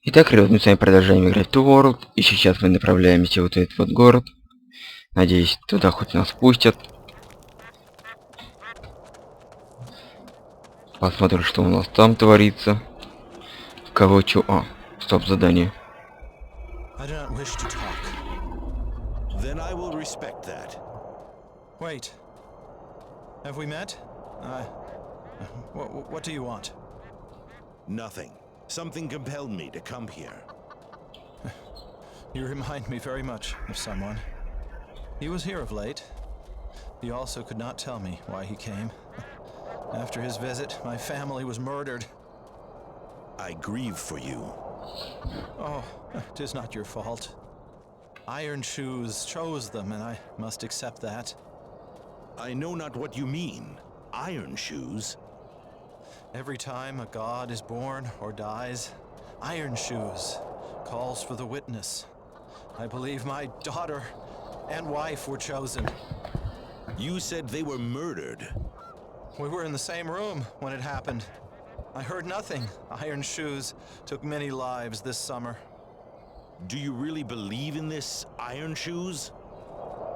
Итак, ребят, мы с вами продолжаем играть в World, и сейчас мы направляемся вот в этот вот город. Надеюсь, туда хоть нас пустят. Посмотрим, что у нас там творится. Кого чё... А, стоп, задание. Then I will respect that. Wait. Have we met? What do you want? Nothing. Something compelled me to come here. You remind me very much of someone. He was here of late. He also could not tell me why he came. After his visit, my family was murdered. I grieve for you. Oh, 'tis not your fault. Iron Shoes chose them, and I must accept that. I know not what you mean. Iron Shoes? Every time a god is born or dies, Iron Shoes calls for the witness. I believe my daughter and wife were chosen. You said they were murdered. We were in the same room when it happened. I heard nothing. Iron Shoes took many lives this summer. Do you really believe in this, Iron Shoes?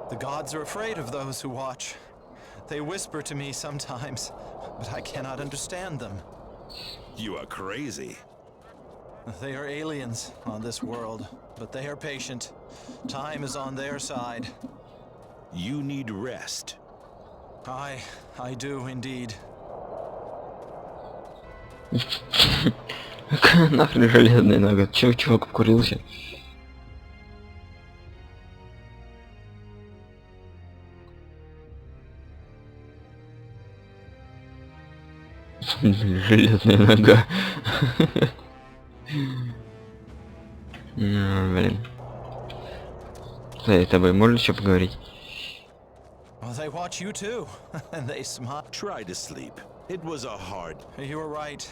The gods are afraid of those who watch. They whisper to me sometimes, but I cannot understand them. You are crazy. They are aliens on this world, but they are patient. Time is on their side. You need rest. I do indeed. Нахрен железная нога. Чё, чувак обкурился? Железная нога. Блин. Да, с тобой можно еще поговорить? Well, they watch you too, and they smile. Try to sleep. It was a hard... You were right.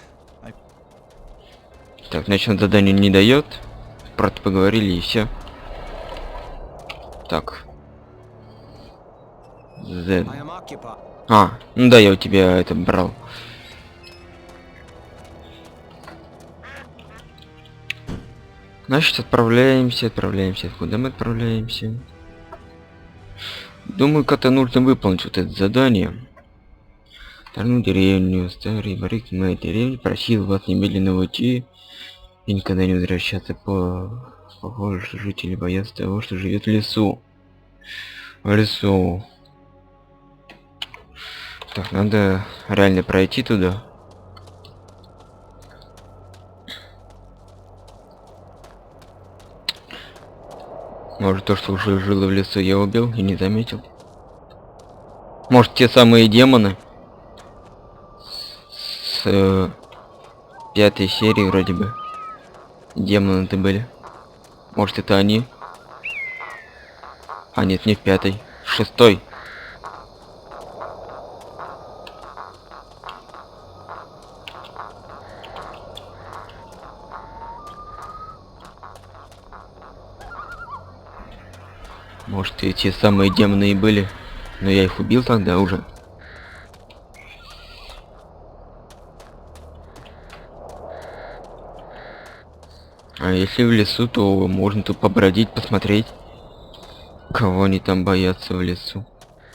Так, значит, задание не дает. Просто поговорили и все. Так. Z. А, ну да, я у тебя это брал. Значит, отправляемся. Куда мы отправляемся? Думаю, как-то нужно выполнить вот это задание. Вторую деревню, старый варик моей деревни просил вас немедленно уйти и никогда не возвращаться. Похоже, что жители боятся того, что живет в лесу. В лесу. Так, надо реально пройти туда. Может, то, что уже жило в лесу, я убил и не заметил. Может, те самые демоны с 5-й серии вроде бы. Демоны-то были. Может, это они? А нет, не в 5-й, 6-й. Может, и те самые демоны и были, но я их убил тогда уже. А если в лесу, то можно тут побродить, посмотреть, кого они там боятся в лесу,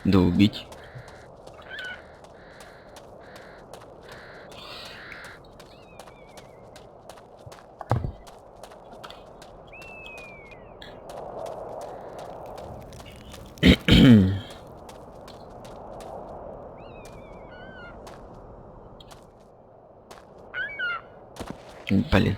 да убить. Блин.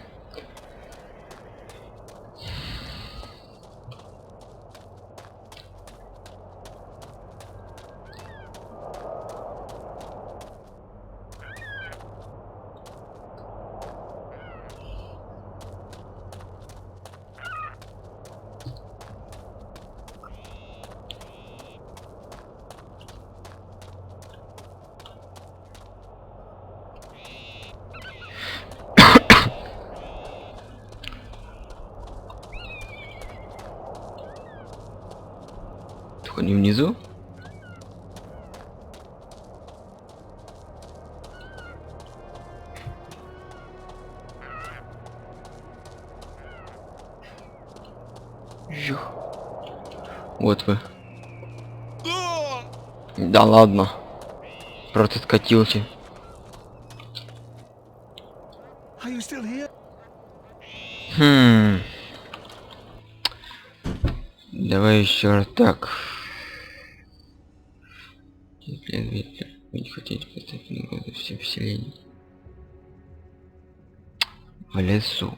Они внизу? Жух. Вот вы. Да ладно. Просто скатился. Are you still here? Давай еще раз так. Исследователь, вы не хотите поставить на годы все поселения в лесу.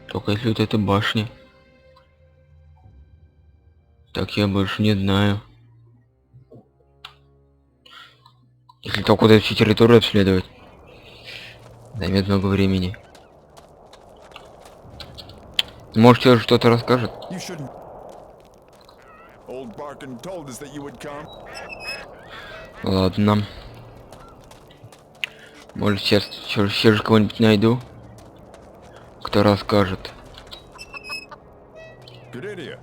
Только если вот эта башня. Так я больше не знаю. Если только вот эту всю территорию обследовать, займет много времени. Может, тебе что-то расскажет? You shouldn't. Old Barkin told us that you would come. Ладно. Может, сейчас все же кого-нибудь найду, кто расскажет. Good idea.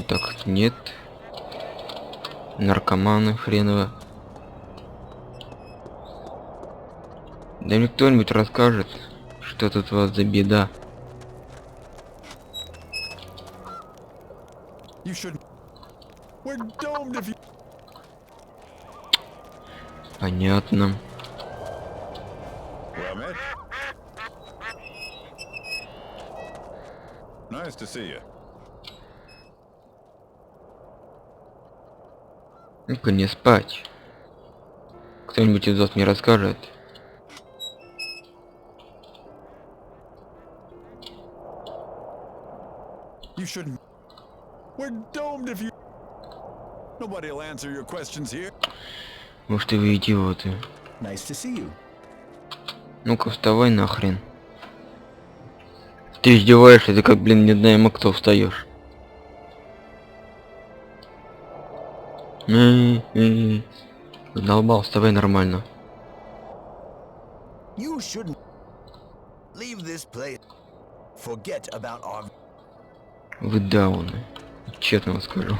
Так, нет. Наркоманы хреново. Да мне кто-нибудь расскажет, что тут у вас за беда. You shouldn't. We're domed if you. Понятно. Well met. Nice to see you. Ну-ка не спать. Кто-нибудь из вас мне расскажет. You shouldn't. We're domed if you. Nobody will answer your questions here. Может, и вы идиоты. Nice to see you. Ну-ка вставай нахрен. Ты издеваешься, ты как, блин, не знаем, кто встаешь. Задолбал, вставай нормально. You shouldn't leave this place. Forget about our. Вы дауны. Честно вам скажу.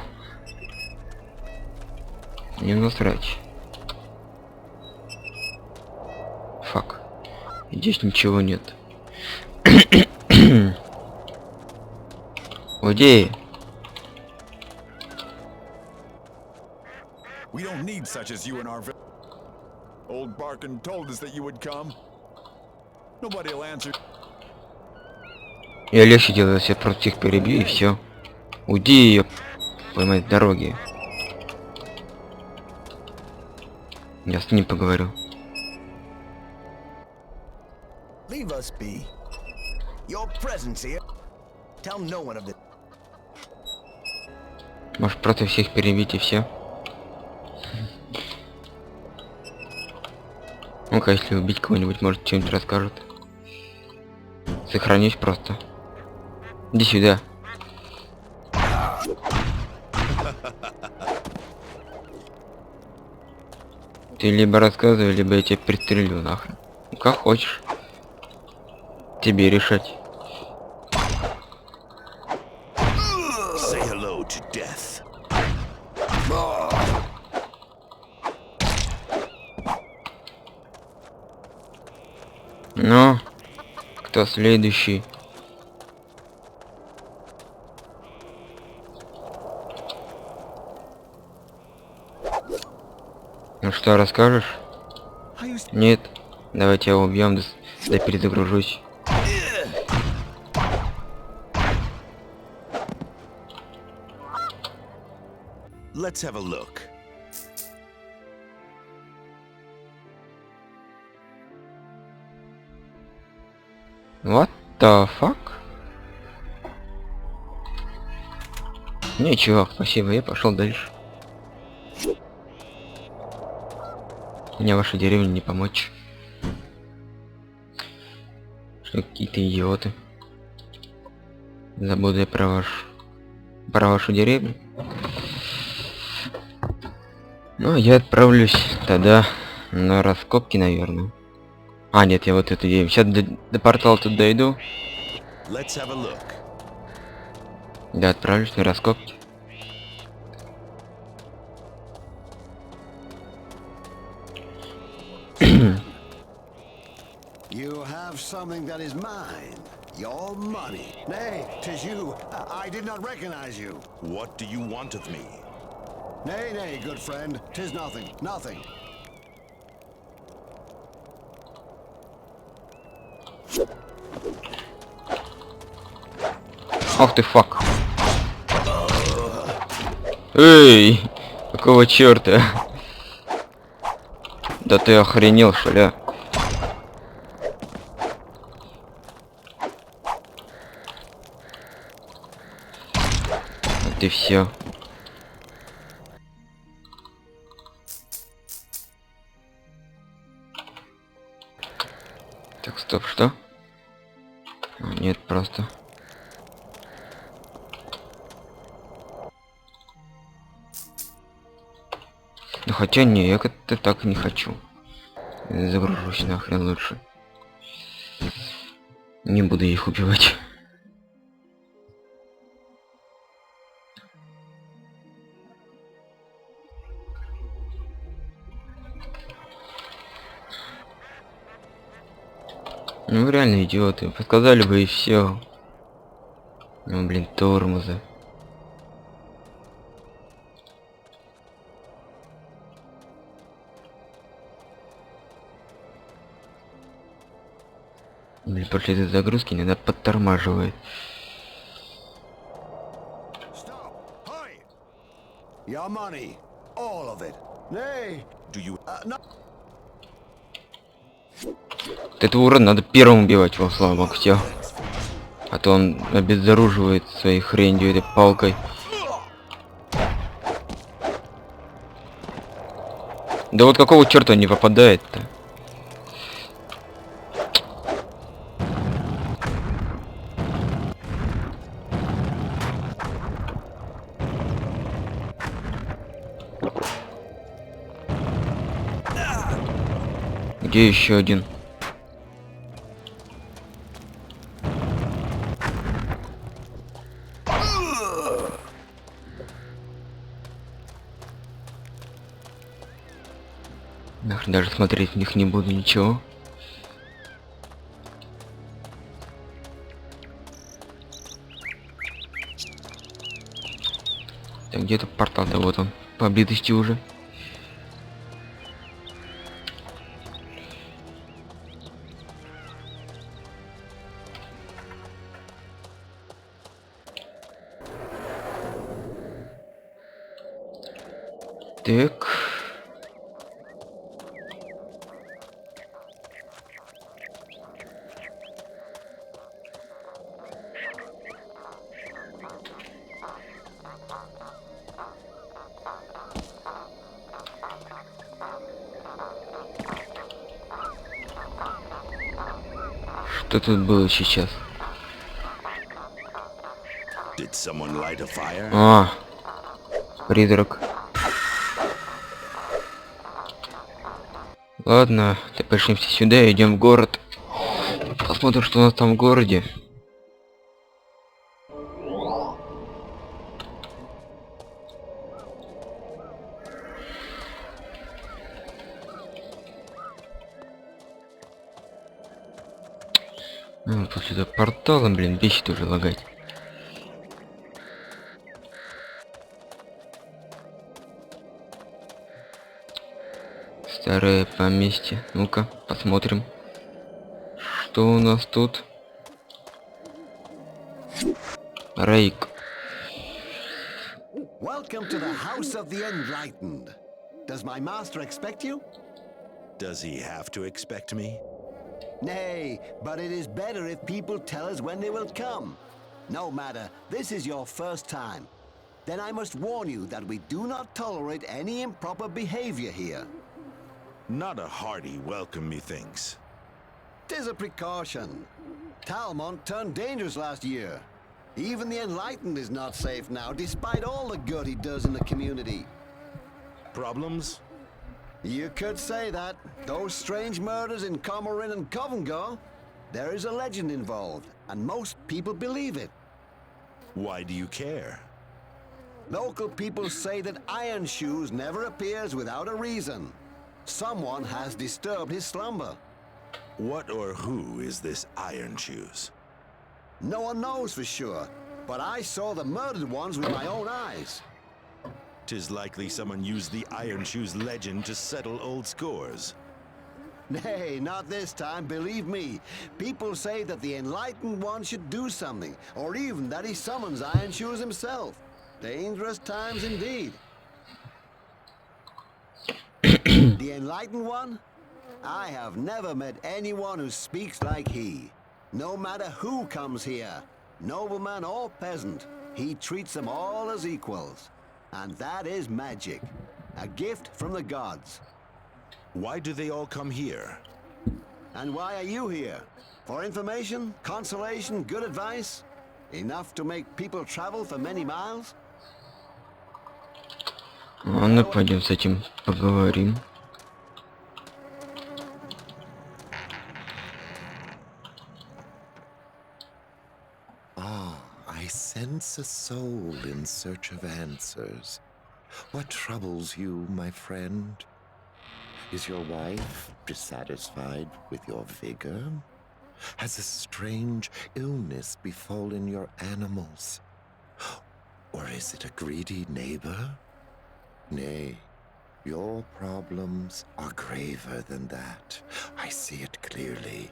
Не насрать. Фак. Здесь ничего нет. Уйди. We don't need such as you in our village. Old Barkin told us that you would come. Nobody will answer. Я легче делаю, я просто их перебью и все. Уйди ее, поймать дороги. Я с ним поговорю. Leave us be. Your presence here. Tell no one of this. Может, просто всех перебить и все. Ну-ка, если убить кого-нибудь, может, что-нибудь расскажет. Сохранюсь просто. Иди сюда. Ты либо рассказывай, либо я тебя пристрелю нахрен. Ну, как хочешь. Тебе решать. Say hello to death. Ну, кто следующий? Ну что, расскажешь? Нет. Давайте его убьем, да перезагружусь. Let's have a look. What the fuck? Не, чувак, спасибо, я пошел дальше. Мне вашей деревне не помочь. Что какие-то идиоты. Забуду я про вашу деревню. Ну, я отправлюсь тогда на раскопки, наверное. А, нет, я вот эту деревню. Сейчас до портала тут дойду. Let's have a look. Да, отправлюсь на раскопки. You have something that is mine. Your money. Nay, 'tis you. I did not recognize you. What do you want of me? Nay, nay, good friend. 'Tis nothing. Nothing. Ох ты, фак. Эй, какого черта? Да ты охренел, что ли? Вот и все. Так, стоп, что? А, нет, просто. Ну хотя не, я как-то так не хочу. Загружусь нахрен лучше. Не буду их убивать. Ну вы реально идиоты. Подсказали бы и все. Ну блин, тормозы. Блин, после этой загрузки иногда подтормаживает. Stop. Hi. Your money. All of it. Nay. Do you No. Вот этого урона надо первым убивать, во слава богу, всё. А то он обезоруживает своей хренью этой палкой. Да вот какого черта он не попадает-то? Где еще один? Нахрен даже смотреть в них не буду, ничего. Так, где-то портал, да вот он, поблизости уже. Так. Что тут было сейчас? did someone light a fire? А, призрак. Ладно, ты пошли-все сюда, идем в город. Посмотрим, что у нас там в городе. Тут сюда порталом, блин, бесит уже лагать. Старое поместье. Ну-ка, посмотрим. Что у нас тут? Рейк. Welcome to the House of the Enlightened. Does my master expect you? Does he have to expect me? Nay, but it is better if people tell us when they will come. No matter, this is your first time. Then I must warn you that we do not tolerate any improper behavior here. Not a hearty welcome, methinks. 'Tis a precaution. Talmont turned dangerous last year. Even the Enlightened is not safe now, despite all the good he does in the community. Problems? You could say that. Those strange murders in Comorin and Covengor, there is a legend involved, and most people believe it. Why do you care? Local people say that Iron Shoes never appears without a reason. Someone has disturbed his slumber. What or who is this Iron Shoes? No one knows for sure, but I saw the murdered ones with my own eyes. 'Tis likely someone used the Iron Shoes legend to settle old scores. Nay, not this time, believe me. People say that the Enlightened One should do something, or even that he summons Iron Shoes himself. Dangerous times indeed. The Enlightened One? I have never met anyone who speaks like he. No matter who comes here, nobleman or peasant, he treats them all as equals. And that is magic. A gift from the gods. Why do they all come here? And why are you here? For information, consolation, good advice? Enough to make people travel for many miles? Ладно, пойдем с этим поговорим. I sense a soul in search of answers. What troubles you, my friend? Is your wife dissatisfied with your vigor? Has a strange illness befallen your animals? Or is it a greedy neighbor? Nay, your problems are graver than that. I see it clearly.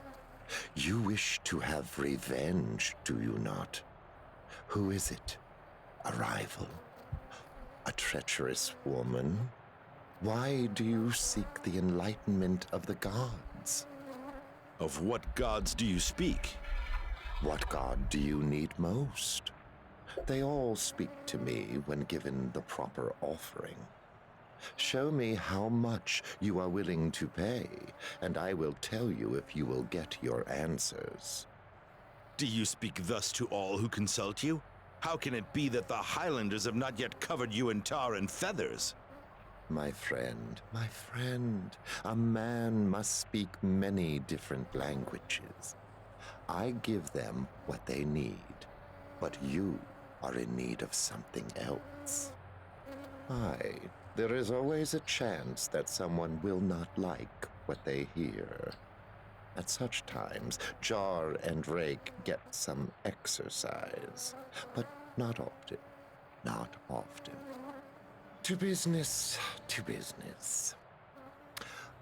You wish to have revenge, do you not? Who is it? A rival? A treacherous woman? Why do you seek the enlightenment of the gods? Of what gods do you speak? What god do you need most? They all speak to me when given the proper offering. Show me how much you are willing to pay, and I will tell you if you will get your answers. Do you speak thus to all who consult you? How can it be that the Highlanders have not yet covered you in tar and feathers? My friend, a man must speak many different languages. I give them what they need, but you are in need of something else. Aye, there is always a chance that someone will not like what they hear. At such times, Jar and Rake get some exercise, but not often, not often. To business, to business.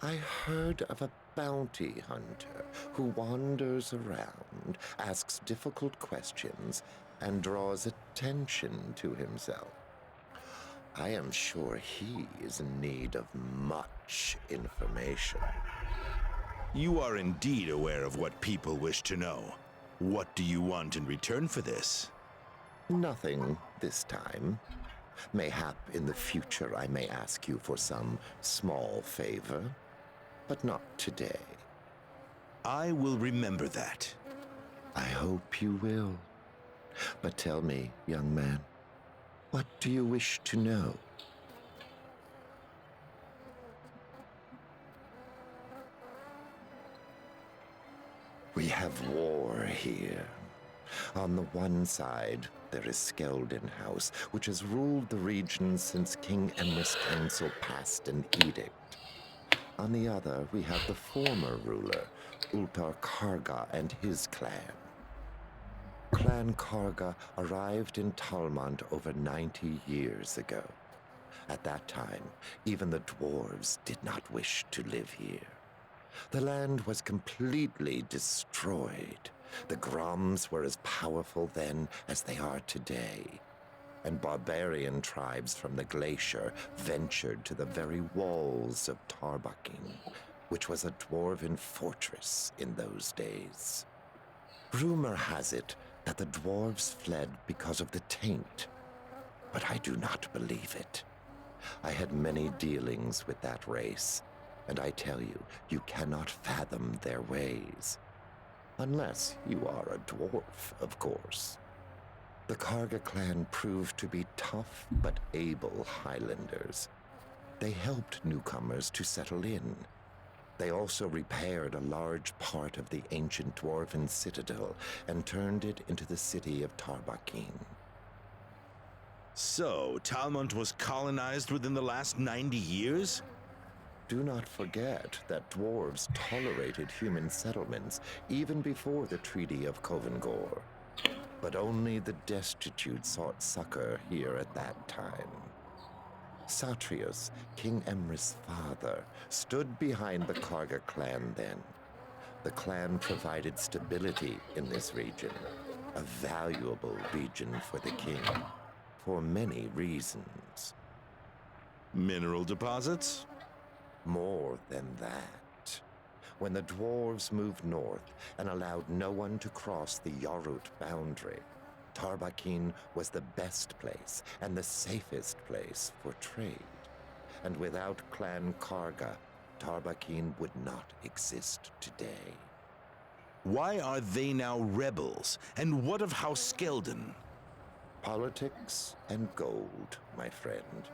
I heard of a bounty hunter who wanders around, asks difficult questions, and draws attention to himself. I am sure he is in need of much information. You are indeed aware of what people wish to know. What do you want in return for this? Nothing this time. Mayhap in the future I may ask you for some small favor, but not today. I will remember that. I hope you will. But tell me, young man, what do you wish to know? We have war here. On the one side, there is Skeldon House, which has ruled the region since King Emrys Council passed an edict. On the other, we have the former ruler, Ultar Karga and his clan. Clan Karga arrived in Talmont over 90 years ago. At that time, even the dwarves did not wish to live here. The land was completely destroyed. The Groms were as powerful then as they are today, and barbarian tribes from the glacier ventured to the very walls of Tarbakin, which was a dwarven fortress in those days. Rumor has it that the dwarves fled because of the taint, but I do not believe it. I had many dealings with that race, and I tell you, you cannot fathom their ways. Unless you are a dwarf, of course. The Karga clan proved to be tough but able Highlanders. They helped newcomers to settle in. They also repaired a large part of the ancient dwarven citadel and turned it into the city of Tarbakin. So, Talmont was colonized within the last 90 years? Do not forget that dwarves tolerated human settlements even before the Treaty of Covengore. But only the destitute sought succor here at that time. Satrius, King Emrys' father, stood behind the Karga clan then. The clan provided stability in this region, a valuable region for the king, for many reasons. Mineral deposits? More than that. When the dwarves moved north and allowed no one to cross the Yarut boundary, Tarbakin was the best place and the safest place for trade. And without Clan Karga, Tarbakin would not exist today. Why are they now rebels? And what of House Skeldon? Politics and gold, my friend.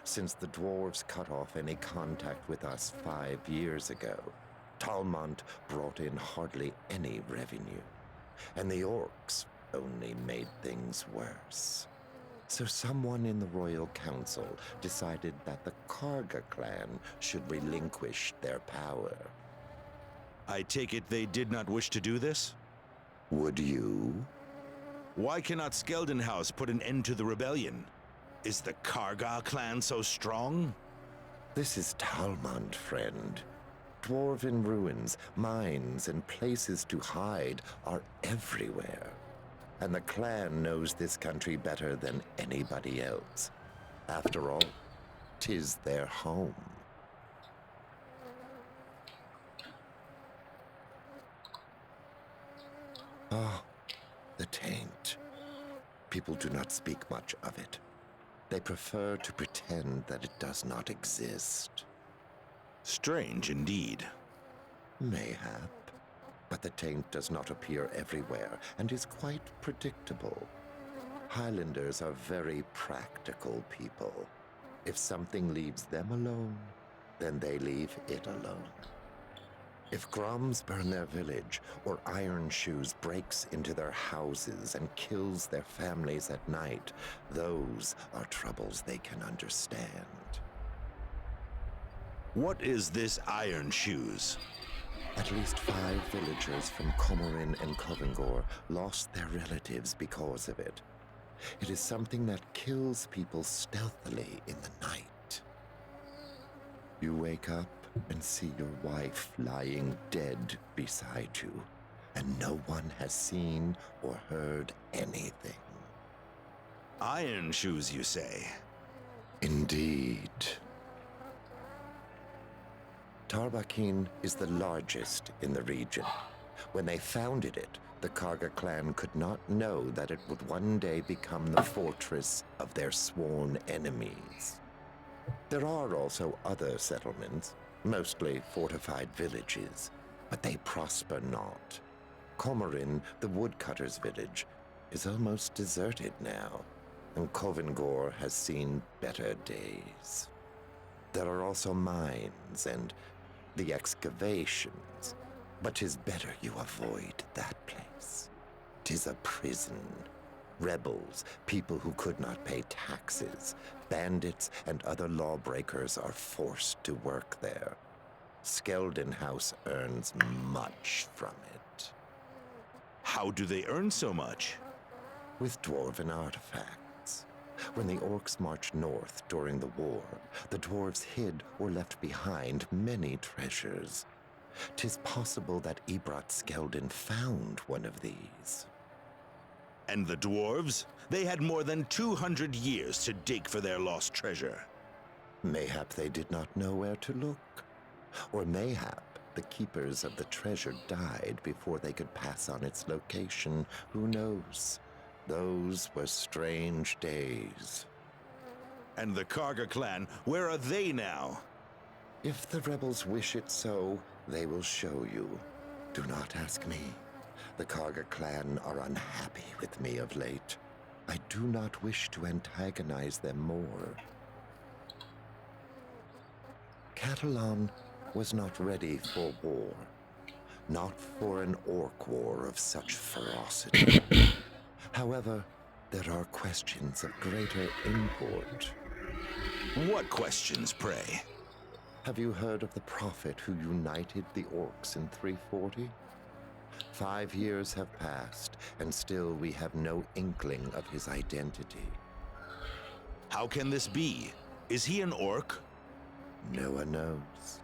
Since the dwarves cut off any contact with us 5 years ago, Talmont brought in hardly any revenue, and the orcs only made things worse. So someone in the Royal Council decided that the Karga clan should relinquish their power. I take it they did not wish to do this? Would you? Why cannot Skeldon House put an end to the rebellion? Is the Karga clan so strong? This is Talmont, friend. Dwarven ruins, mines, and places to hide are everywhere. And the clan knows this country better than anybody else. After all, 'tis their home. Ah, the taint. People do not speak much of it. They prefer to pretend that it does not exist. Strange indeed. Mayhap. But the taint does not appear everywhere and is quite predictable. Highlanders are very practical people. If something leaves them alone, then they leave it alone. If Groms burn their village, or Iron Shoes breaks into their houses and kills their families at night, those are troubles they can understand. What is this Iron Shoes? At least 5 villagers from Comorin and Covengore lost their relatives because of it. It is something that kills people stealthily in the night. You wake up and see your wife lying dead beside you, and no one has seen or heard anything. Iron Shoes, you say? Indeed. Tarbakin is the largest in the region. When they founded it, the Karga clan could not know that it would one day become the fortress of their sworn enemies. There are also other settlements, mostly fortified villages, but they prosper not. Comorin, the woodcutter's village, is almost deserted now, and Covengore has seen better days. There are also mines and the excavations, but 'tis better you avoid that place. 'Tis a prison. Rebels, people who could not pay taxes, bandits, and other lawbreakers are forced to work there. Skeldon House earns much from it. How do they earn so much? With dwarven artifacts. When the orcs marched north during the war, the dwarves hid or left behind many treasures. 'Tis possible that Ebrat Skeldon found one of these. And the dwarves? They had more than 200 years to dig for their lost treasure. Mayhap they did not know where to look. Or mayhap the keepers of the treasure died before they could pass on its location. Who knows? Those were strange days. And the Karga clan, where are they now? If the rebels wish it so, they will show you. Do not ask me. The Karga clan are unhappy with me of late. I do not wish to antagonize them more. Catalan was not ready for war. Not for an orc war of such ferocity. However, there are questions of greater import. What questions, pray? Have you heard of the prophet who united the orcs in 340? 5 years have passed, and still we have no inkling of his identity. How can this be? Is he an orc? No one knows.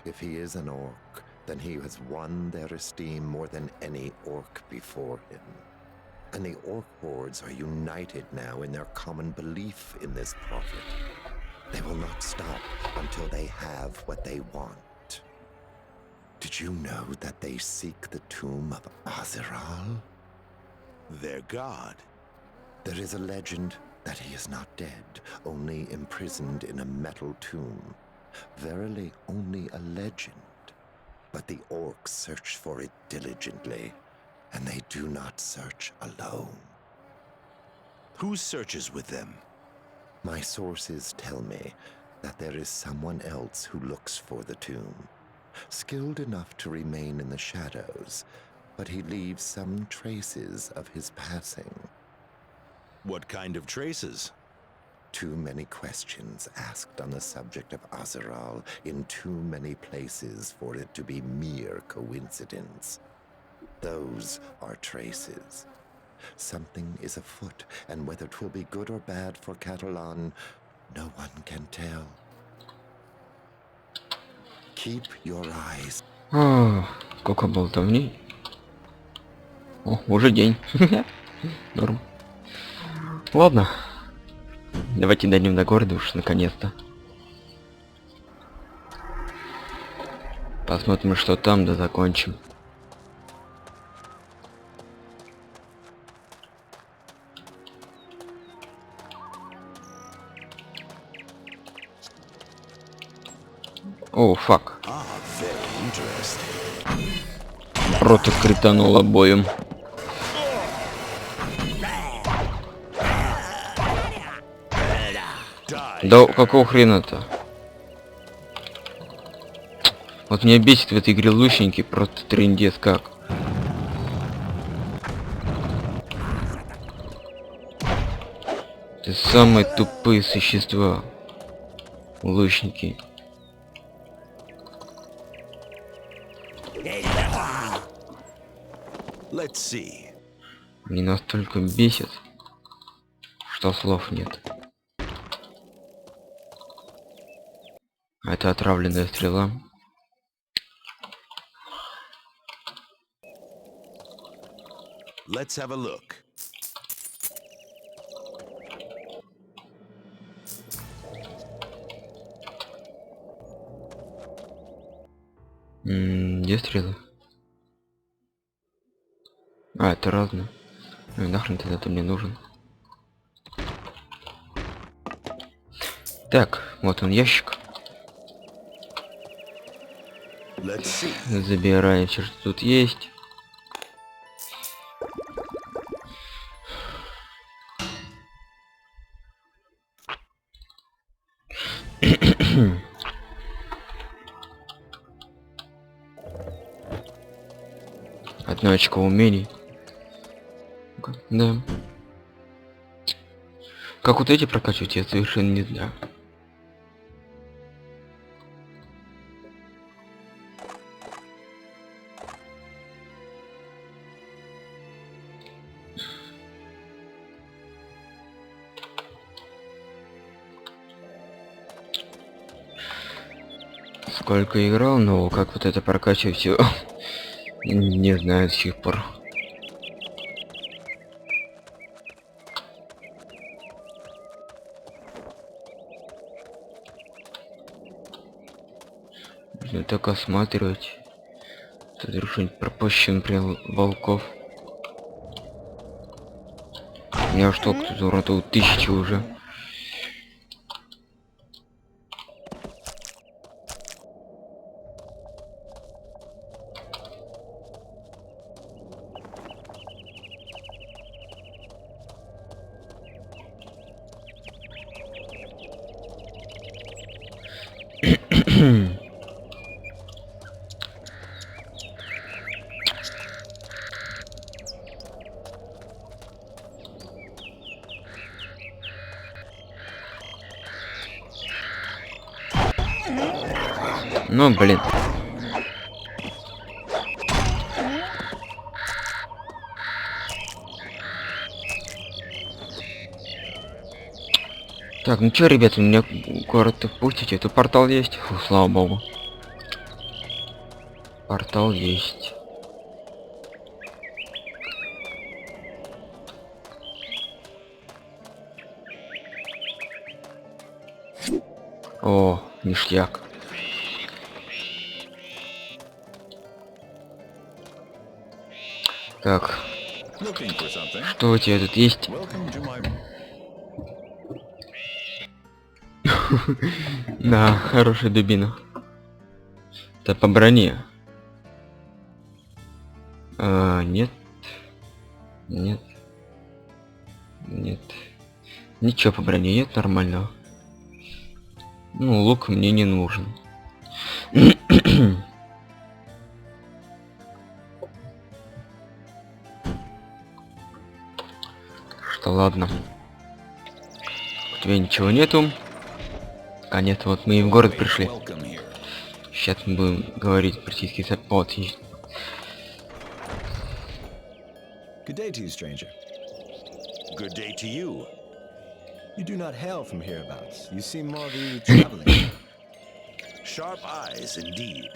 If he is an orc, then he has won their esteem more than any orc before him. And the orc hordes are united now in their common belief in this prophet. They will not stop until they have what they want. Did you know that they seek the tomb of Azeral? Their god. There is a legend that he is not dead, only imprisoned in a metal tomb. Verily, only a legend. But the orcs search for it diligently, and they do not search alone. Who searches with them? My sources tell me that there is someone else who looks for the tomb, skilled enough to remain in the shadows, but he leaves some traces of his passing. What kind of traces? Too many questions asked on the subject of Azeral in too many places for it to be mere coincidence. Those are traces. Something is afoot, and whether 'twill be good or bad for Catalan, no one can tell. Keep your eyes. Сколько болтовней. О, уже день. Норм. Ладно. Давайте дойдем до города уж наконец-то. Посмотрим, что там, да закончим. О, фак. Very interesting. Рота кританул обоим. Да какого хрена-то? Вот меня бесит в этой игре лучники, просто трындец как. Это самые тупые существа. Лучники. Let's see. Они настолько бесят, что слов нет. Это отравленная стрела. Let's have a look. Где стрелы? А, это разные. Ну и нахрен тогда ты мне нужен. Так, вот он ящик. Let's see. Забираем все, что тут есть. Одно очко умений. Да. Как вот эти прокачивать, я совершенно не знаю. Сколько играл, но как вот это прокачивать все не знаю до сих пор. Нужно так осматривать. Тут что-нибудь пропущен, например, волков. У меня что тут уродов 1000 уже. Ну, блин. Так, ну чё, ребята, меня город впустите? Тут портал есть? Фу, слава богу. Портал есть. О, ништяк. Так, Looking for something? что у тебя тут есть? Welcome to my... Да, хорошая дубина. Это по броне. Нет. Нет. Нет. Ничего по броне нет нормального. Ну, лук мне не нужен. Что, ладно. У тебя ничего нету. А нет, вот мы и в город пришли. Welcome here. Сейчас мы будем говорить братийский вот. Good day to you, stranger. Good day to you. You do not hail from hereabouts. You seem more be traveling. Sharp eyes, indeed.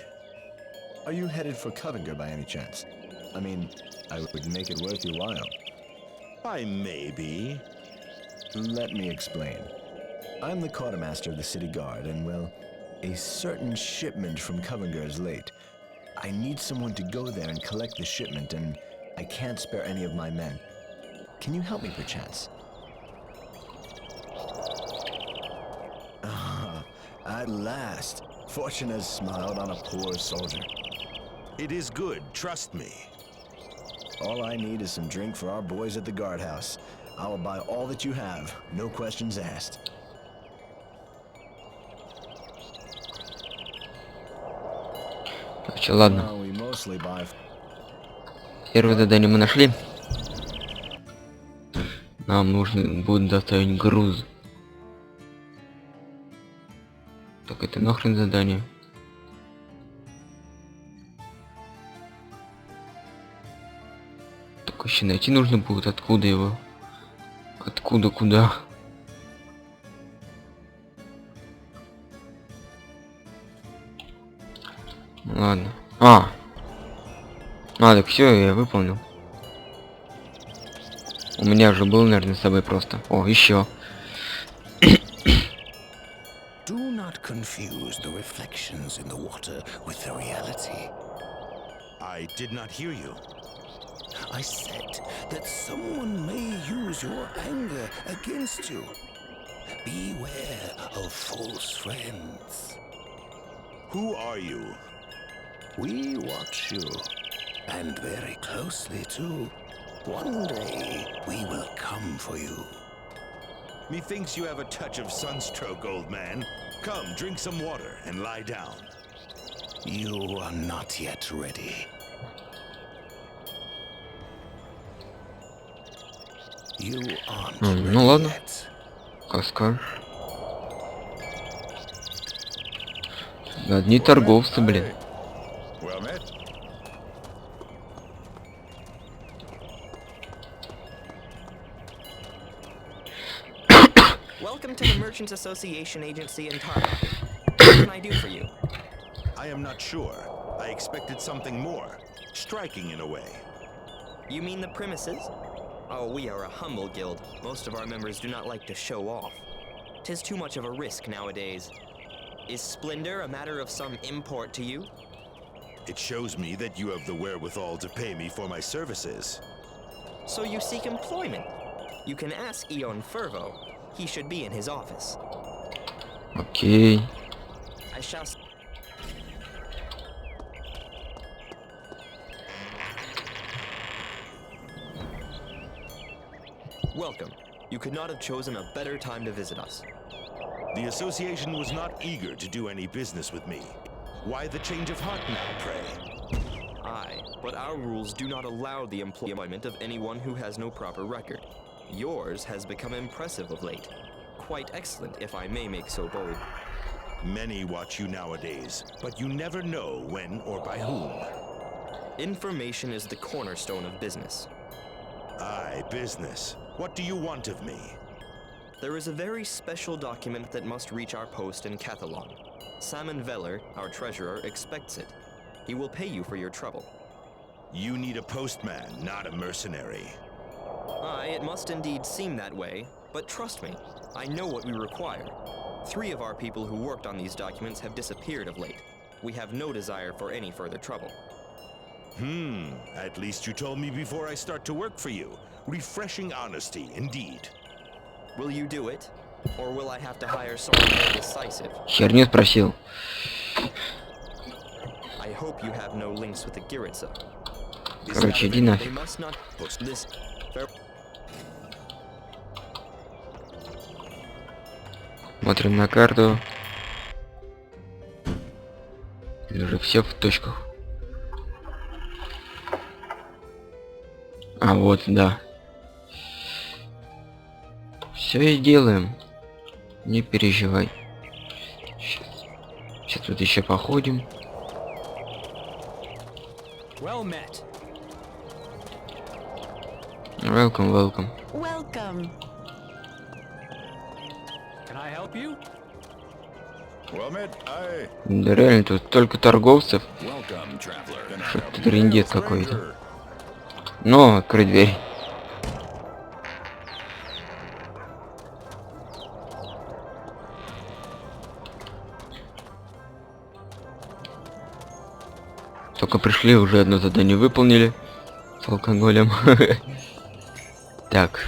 Are you headed for Coventgar by any chance? I mean, I would make it worth your while. I may be. Let me explain. I'm the quartermaster of the city guard, and well, a certain shipment from Coventgar is late. I need someone to go there and collect the shipment, and I can't spare any of my men. Can you help me, perchance? Ah, at last, fortune has smiled on a poor soldier. It is good, trust me. All I need is some drink for our boys at the guardhouse. I will buy all that you have, no questions asked. Короче, ладно. Well, we mostly buy... Первое задание мы нашли. Нам нужно будет доставить груз. Так, это нахрен задание. Так, еще найти нужно будет, откуда его. Откуда, куда. Ладно. Так все, я выполнил. У меня же был, наверное, с собой просто. О, еще. Do not confuse the reflections in the water with the reality. I did not hear you. I said that someone may use your anger against you. Beware of false friends. Who are you? We watch you, and very closely too. One day we will come for you. Methinks you have a touch of sunstroke, old man. Come, drink some water and lie down. You are not yet ready. You aren't Ну ready ладно. yet. Как скажешь. Одни торговцы, блин. Well met. Welcome to the Merchants Association Agency in Tarma. What can I do for you? I am not sure. I expected something more. Striking in a way. You mean the premises? Oh, we are a humble guild. Most of our members do not like to show off. 'Tis too much of a risk nowadays. Is splendor a matter of some import to you? It shows me that you have the wherewithal to pay me for my services. So you seek employment? You can ask Eon Fervo. He should be in his office. Окей. I shall... Welcome. You could not have chosen a better time to visit us. The association was not eager to do any business with me. Why the change of heart now, pray? Aye, but our rules do not allow the employment of anyone who has no proper record. Yours has become impressive of late. Quite excellent, if I may make so bold. Many watch you nowadays, but you never know when or by whom. Information is the cornerstone of business. Aye, business. What do you want of me? There is a very special document that must reach our post in Cathalon. Salmon Veller, our treasurer, expects it. He will pay you for your trouble. You need a postman, not a mercenary. Aye, it must indeed seem that way, but trust me, I know what we require. 3 of our people who worked on these documents have disappeared of late. We have no desire for any further trouble. At least you told me before I start to work for you. Refreshing honesty, indeed. Will you do it? Or will I have to hire someone more decisive? Херню спросил. I hope you have no links with the Giritsa. Короче, иди They нафиг. must not push this. Смотрим на карту. Уже все в точках. А вот, да. Все и делаем. Не переживай. Сейчас тут еще походим. Well met. Welcome, welcome. Welcome. Can I help you? Well met, aye. Да реально, тут только торговцев. Welcome, traveler. Что-то трындец какой-то. Но, открой дверь. Только пришли, уже одно задание выполнили. С алкоголем. Так.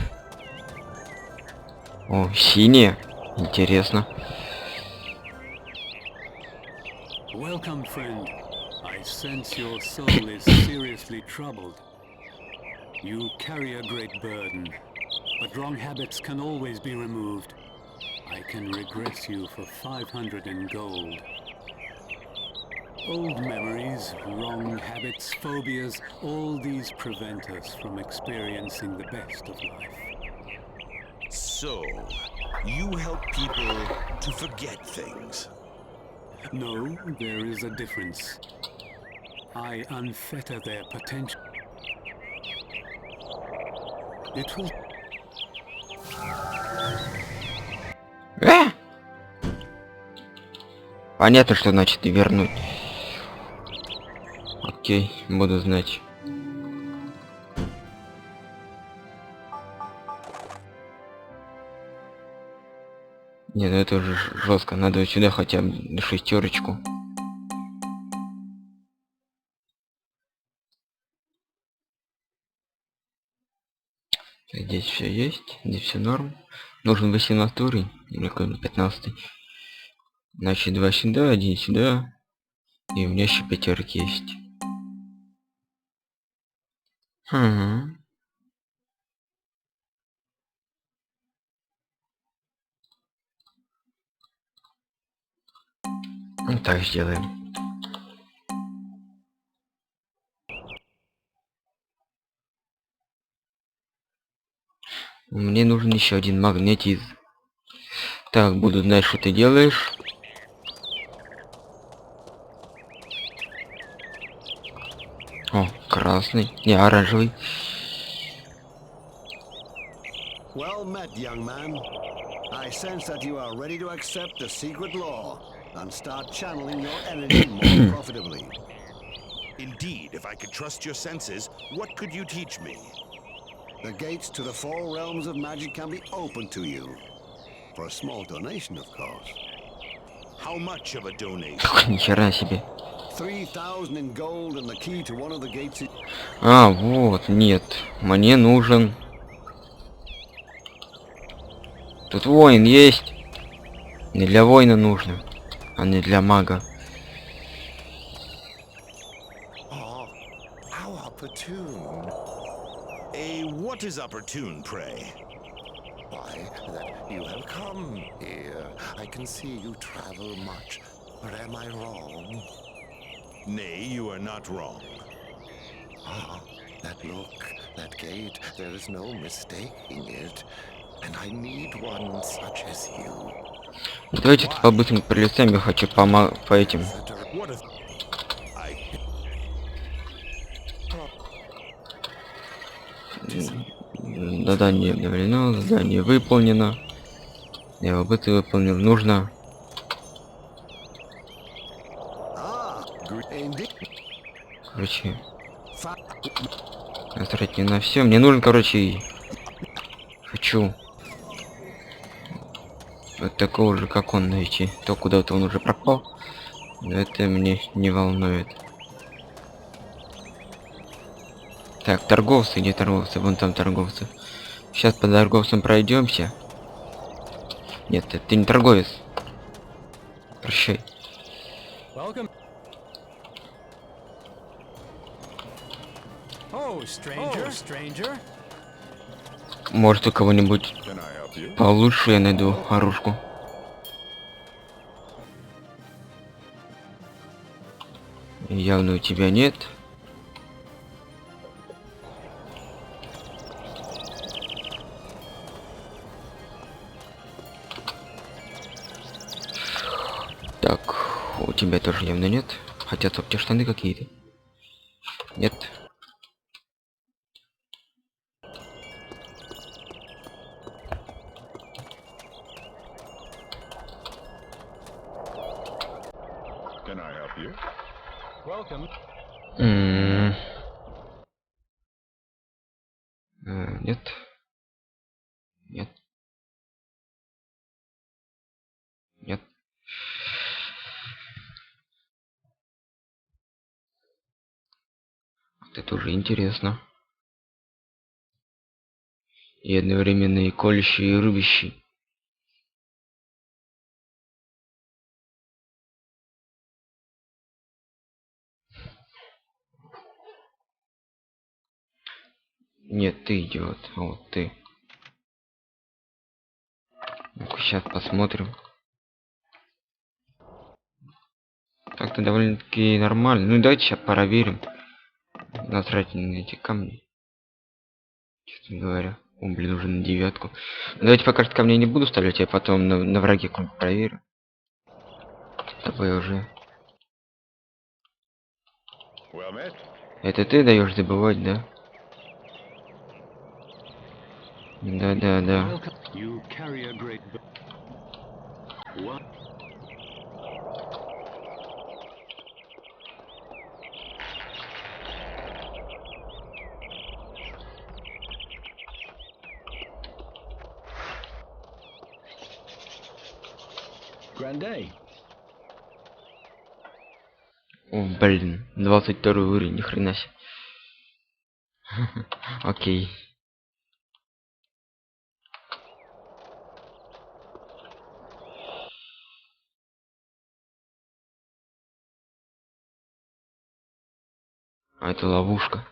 О, синие. Интересно. Welcome, friend. I sense your soul is seriously troubled. You carry a great burden, but wrong habits can always be removed. I can regress you for 500 in gold. Old memories, wrong habits, phobias, all these prevent us from experiencing the best of life. So, you help people to forget things. No, there is a difference. I unfetter their potential. It will... Понятно, что значит и вернуть. Окей, буду знать. Не, ну это уже жестко. Надо вот сюда хотя бы на 6. Здесь все есть, здесь все норм. Нужен 18 уровень, или какой-нибудь 15. Значит, 2 сюда, 1 сюда. И у меня еще 5 есть. Вот так сделаем. Мне нужен еще один магнетизм. Так, буду знать, что ты делаешь. О, красный. Не, оранжевый. Well met, young man. I sense that you are ready to accept the secret law and start channeling your energy more profitably. Indeed, if I could trust your senses, what could you teach me? The gates to the 4 realms of magic can be opened to you. For a small donation, of course. How much of a donation? Нихера себе. 3,000 in gold and the key to one of the gates is... А, вот, нет. Мне нужен... Тут воин есть. Не для воина нужно, а не для мага. Oh, how opportune. What is opportune, pray? Why, that you have come here. I can see you travel much, but am I wrong? Nay, you are not wrong. Ah, that look, that gate, there is no mistaking it. And I need one such as you. Давайте тут по-быстрому пролетаем, я хочу по этим. What is... Задание обновлено, задание выполнено. Я его быстро выполнил. Нужно. Короче. Настроить не на все. Мне нужен, короче. Хочу. Вот такого же, как он, найти. То куда-то он уже пропал. Но это мне не волнует. Так, торговцы, где торговцы? Вон там торговцы. Сейчас по торговцам пройдемся. Нет, ты не торговец. Прощай. Welcome. Oh, stranger. Может, у кого-нибудь получше я найду оружку. Явно у тебя нет. Так, у тебя тоже явно нет. Хотя тут у тебя штаны какие-то. Нет. Can I help you? Welcome. Нет. Нет. Нет. Это уже интересно. И одновременно и колющий, и рубящий. Нет, ты идиот. А вот ты. Ну-ка, сейчас посмотрим. Так-то довольно-таки нормально. Ну давайте сейчас проверим. Насрать на эти камни. Честно говоря. О, блин, уже на 9. Ну, давайте пока что камни не буду ставлять, я потом на враге проверю. С тобой уже. Это ты даешь забывать, да? Да. You carry a great What? Grande. О, блин, 22 уровень, ни хрена себе. Окей. А это ловушка.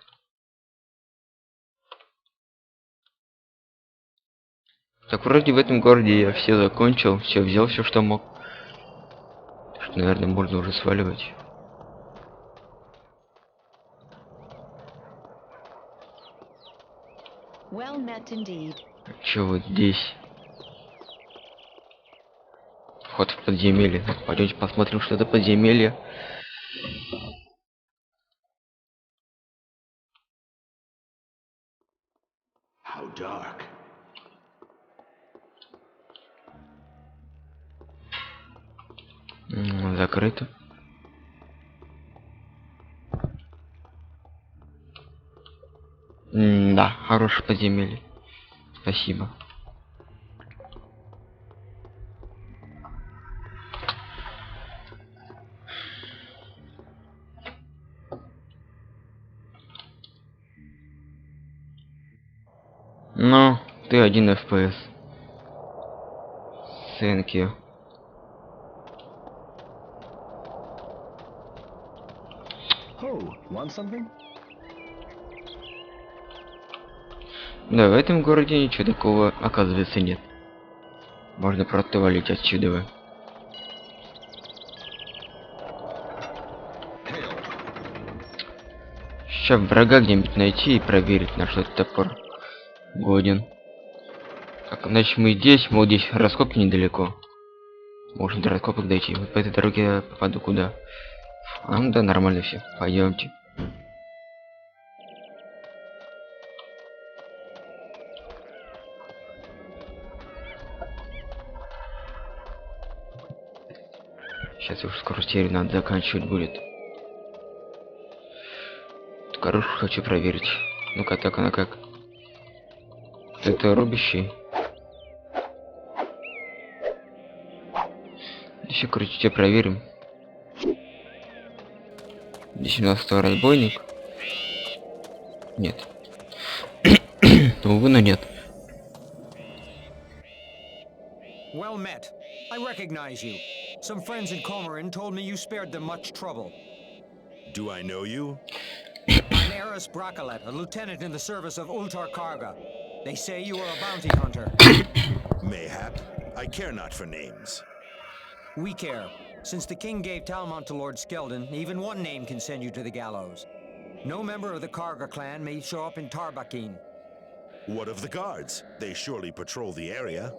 Так, вроде в этом городе я все закончил, все взял, все, что мог. Что, наверное, можно уже сваливать. Well met indeed. Че вот здесь? Вход в подземелье. Ну, пойдемте посмотрим, что это подземелье. How dark. Закрыто. Да, хорошее подземелье. Спасибо. Ну, ты 1 FPS. Thank you. Oh, want something? Да, в этом городе ничего такого, оказывается, нет. Можно просто валить отсюда. Сейчас врага где-нибудь найти и проверить, на что этот топор годен. Так, значит мы здесь раскопки недалеко. Можно до раскопок дойти. Вот по этой дороге я попаду куда? А, ну да, нормально все. Пойдемте. Сейчас уже скоро серию надо заканчивать будет. Короче, хочу проверить. Ну-ка, так она как? Это рубящий. Еще, короче, тебя проверим. Здесь у нас второй разбойник. Нет. Увы, но нет. Well met. I recognize you. Some friends in Cormoran told me you spared them much trouble. Do I know you? I'm Eris Brakalet, a lieutenant in the service of Ultar Karga. They say you are a bounty hunter. Mayhap. I care not for names. We care. Since the king gave Talmont to Lord Skeldon, even one name can send you to the gallows. No member of the Karga clan may show up in Tarbakin. What of the guards? They surely patrol the area.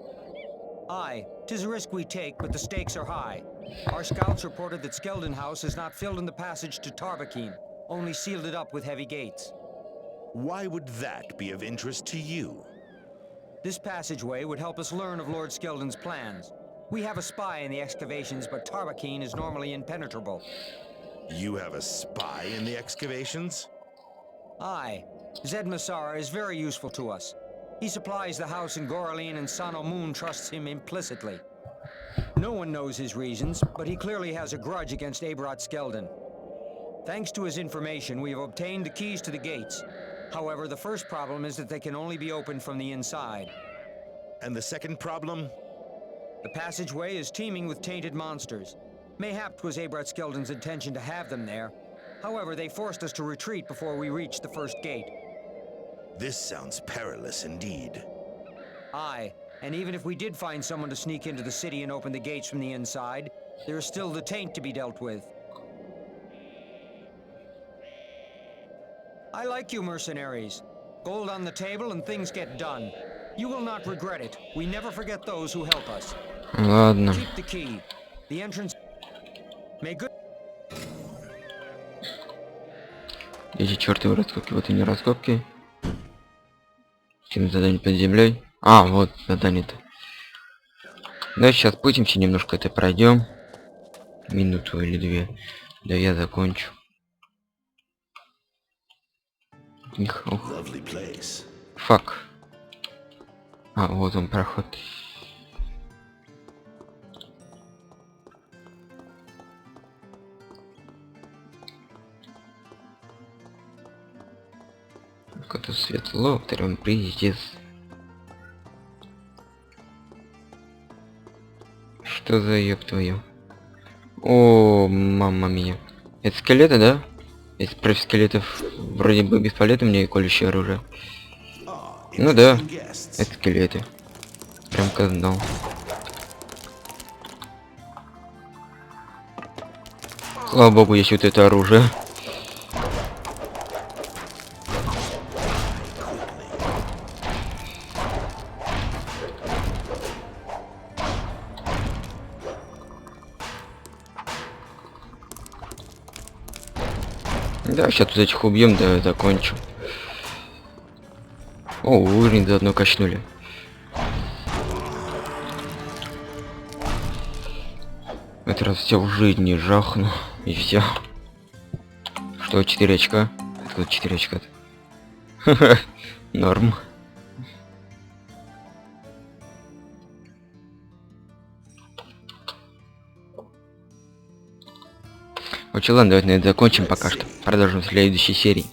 Aye, 'tis a risk we take, but the stakes are high. Our scouts reported that Skeldon House is not filled in the passage to Tarbakin, only sealed it up with heavy gates. Why would that be of interest to you? This passageway would help us learn of Lord Skeldon's plans. We have a spy in the excavations, but Tarbakin is normally impenetrable. You have a spy in the excavations? Aye. Zed Masara is very useful to us. He supplies the house in Goraline and Sano Moon trusts him implicitly. No one knows his reasons, but he clearly has a grudge against Abrat Skeldon. Thanks to his information, we have obtained the keys to the gates. However, the first problem is that they can only be opened from the inside. And the second problem? The passageway is teeming with tainted monsters. Mayhap 'twas Abrat Skeldon's intention to have them there. However, they forced us to retreat before we reached the first gate. This sounds perilous indeed. Aye, and even if we did find someone to sneak into the city and open the gates from the inside, there is still the taint to be dealt with. I like you mercenaries. Gold on the table and things get done. You will not regret it. We never forget those who help us. Ладно. Keep the key. The entrance... May good... Эти чертовы раскопки, вот они раскопки. Чем задание под землей? А, вот задание-то. Да, сейчас спустимся, немножко это пройдем. Минуту или две. Да я закончу. Lovely place. Фак. А, вот он проход. Как-то светло, второй пиздец. Что за ёб твою? О, мамма мия. Это скелеты, да? Если против скелетов вроде бы бесполезно мне колющее оружие. Ну да, это скелеты. Прям как знал. Слава богу, есть вот это оружие. Да, сейчас тут этих убьем, да, закончу. О, уровень заодно качнули. В этот раз все в жизни жахну. И все. Что, 4 очка? Откуда 4 очка-то? Норм. Ладно, давайте на это закончим пока что. Продолжим в следующей серии.